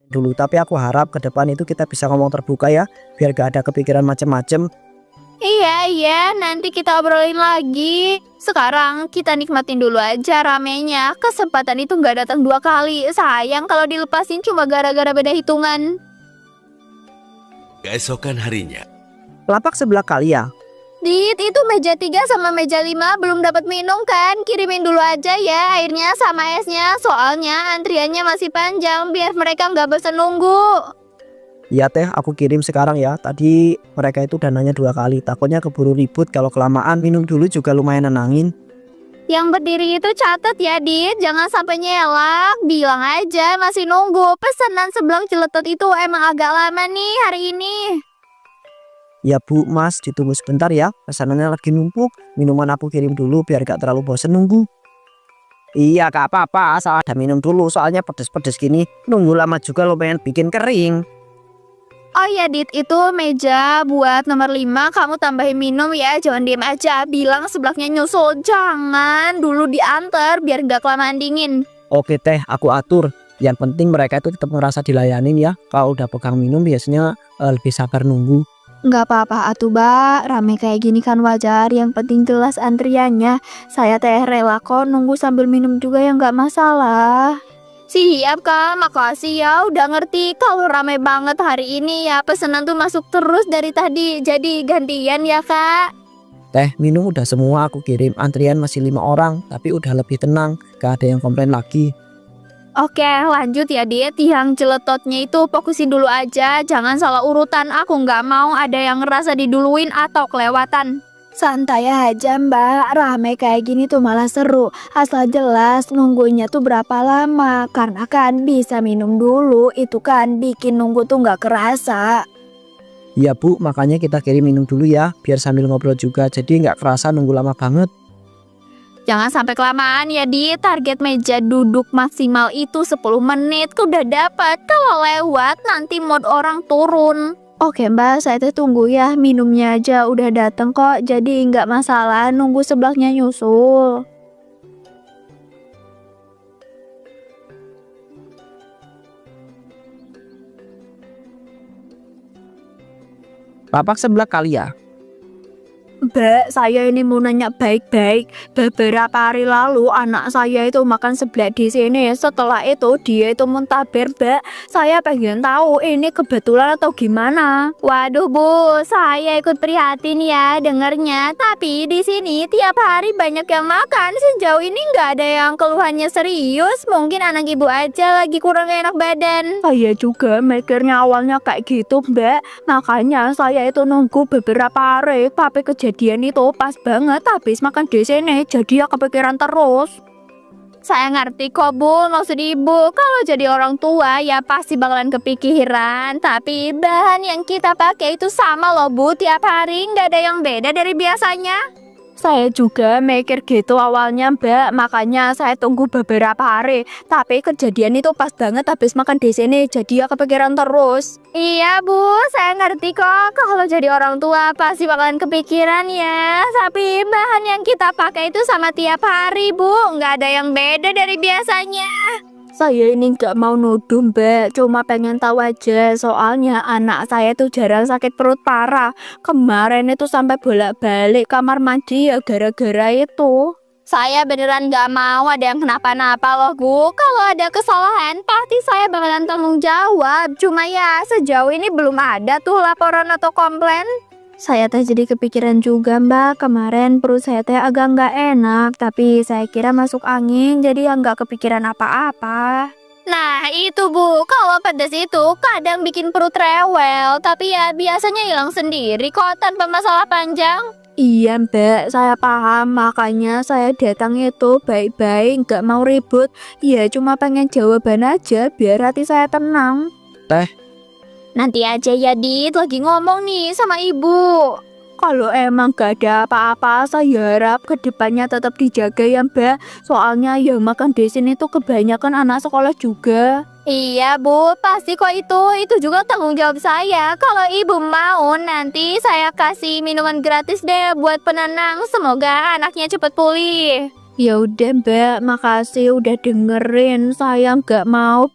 dulu. Tapi aku harap ke depan itu kita bisa ngomong terbuka ya, biar gak ada kepikiran macem-macem. Iya, nanti kita obrolin lagi. Sekarang kita nikmatin dulu aja ramenya. Kesempatan itu nggak datang 2 kali. Sayang kalau dilepasin cuma gara-gara beda hitungan. Keesokan harinya, Lapak sebelah kali ya. Dit, itu meja 3 sama meja 5 belum dapat minum kan? Kirimin dulu aja ya airnya sama esnya. Soalnya antriannya masih panjang biar mereka nggak bosan nunggu. Iya teh, aku kirim sekarang ya. Tadi mereka itu dananya 2 kali. Takutnya keburu ribut kalau kelamaan. Minum dulu juga lumayan nenangin. Yang berdiri itu catat ya, Dit. Jangan sampai nyelak. Bilang aja masih nunggu. Pesanan seblak celetot itu emang agak lama nih hari ini. Ya Bu, Mas, ditunggu sebentar ya. Pesanannya lagi numpuk. Minuman aku kirim dulu biar gak terlalu bosen nunggu. Iya, gak apa-apa. Asal ada minum dulu. Soalnya pedes-pedes gini. Nunggu lama juga lumayan bikin kering. Oh ya, Dit, itu meja buat nomor 5. Kamu tambahin minum ya. Jangan diem aja. Bilang seblaknya nyusul. Jangan dulu diantar biar gak kelamaan dingin. Oke teh, aku atur. Yang penting mereka itu tetap ngerasa dilayanin ya. Kalau udah pegang minum biasanya lebih sabar nunggu. Nggak apa-apa atuh, Mbak. Rame kayak gini kan wajar. Yang penting jelas antriannya. Saya teh rela kok nunggu sambil minum juga ya nggak masalah. Siap Kak, makasih ya udah ngerti. Kalau rame banget hari ini ya pesanan tuh masuk terus dari tadi. Jadi gantian ya Kak. Teh, minum udah semua aku kirim. Antrian masih 5 orang, tapi udah lebih tenang. Gak ada yang komplain lagi. Oke, lanjut ya Dit. Yang celetotnya itu fokusin dulu aja. Jangan salah urutan. Aku nggak mau ada yang ngerasa diduluin atau kelewatan. Santai aja Mbak. Rame kayak gini tuh malah seru. Asal jelas nunggunya tuh berapa lama. Karena kan bisa minum dulu. Itu kan bikin nunggu tuh nggak kerasa. Iya Bu, makanya kita kirim minum dulu ya. Biar sambil ngobrol juga. Jadi gak kerasa nunggu lama banget. Jangan sampai kelamaan ya Dit. Target meja duduk maksimal itu 10 menit. Udah dapat. Kalau lewat nanti mood orang turun. Oke Mbak, saya tuh tunggu ya. Minumnya aja udah dateng kok. Jadi nggak masalah nunggu seblaknya nyusul. Lapak sebelah kali ya. Mbak, saya ini mau nanya baik-baik. Beberapa hari lalu anak saya itu makan seblak di sini. Setelah itu dia itu muntaber, Mbak. Saya pengen tahu ini kebetulan atau gimana. Waduh Bu, saya ikut prihatin ya dengernya. Tapi di sini tiap hari banyak yang makan. Sejauh ini nggak ada yang keluhannya serius. Mungkin anak ibu aja lagi kurang enak badan. Saya juga mikirnya awalnya kayak gitu, Mbak. Makanya saya itu nunggu beberapa hari. Tapi kejadian itu pas banget habis makan di sini, jadi ya kepikiran terus. Saya ngerti kok Bu, maksud ibu. Kalau jadi orang tua ya pasti bakalan kepikiran. Tapi bahan yang kita pakai itu sama loh Bu, tiap hari nggak ada yang beda dari biasanya. Saya juga mikir gitu awalnya Mbak, makanya saya tunggu beberapa hari. Tapi kejadian itu pas banget habis makan di sini, jadi ya kepikiran terus. Iya Bu, saya ngerti kok. Kalau jadi orang tua pasti bakalan kepikiran ya. Tapi bahan yang kita pakai itu sama tiap hari Bu, nggak ada yang beda dari biasanya. Saya ini nggak mau nuduh Mbak, cuma pengen tahu aja. Soalnya anak saya tuh jarang sakit perut parah. Kemarin itu sampai bolak-balik kamar mandi ya gara-gara itu. Saya beneran nggak mau ada yang kenapa-napa loh Bu. Kalau ada kesalahan pasti saya bakalan tanggung jawab. Cuma ya sejauh ini belum ada tuh laporan atau komplain. Saya teh jadi kepikiran juga Mbak. Kemarin perut saya teh agak nggak enak, tapi saya kira masuk angin jadi ya nggak kepikiran apa-apa. Nah itu Bu, kalau pedas itu kadang bikin perut rewel, tapi ya biasanya hilang sendiri kok tanpa masalah panjang. Iya Mbak, saya paham. Makanya saya datang itu baik-baik, nggak mau ribut. Ya cuma pengen jawaban aja biar hati saya tenang. Teh, Nanti aja ya Dit, lagi ngomong nih sama ibu. Kalau emang gak ada apa-apa, saya harap kedepannya tetap dijaga ya Mbak. Soalnya yang makan di sini tuh kebanyakan anak sekolah juga. Iya Bu, pasti kok itu juga tanggung jawab saya. Kalau ibu mau nanti saya kasih minuman gratis deh buat penenang. Semoga anaknya cepat pulih. Ya udah Mbak, makasih udah dengerin. Saya nggak mau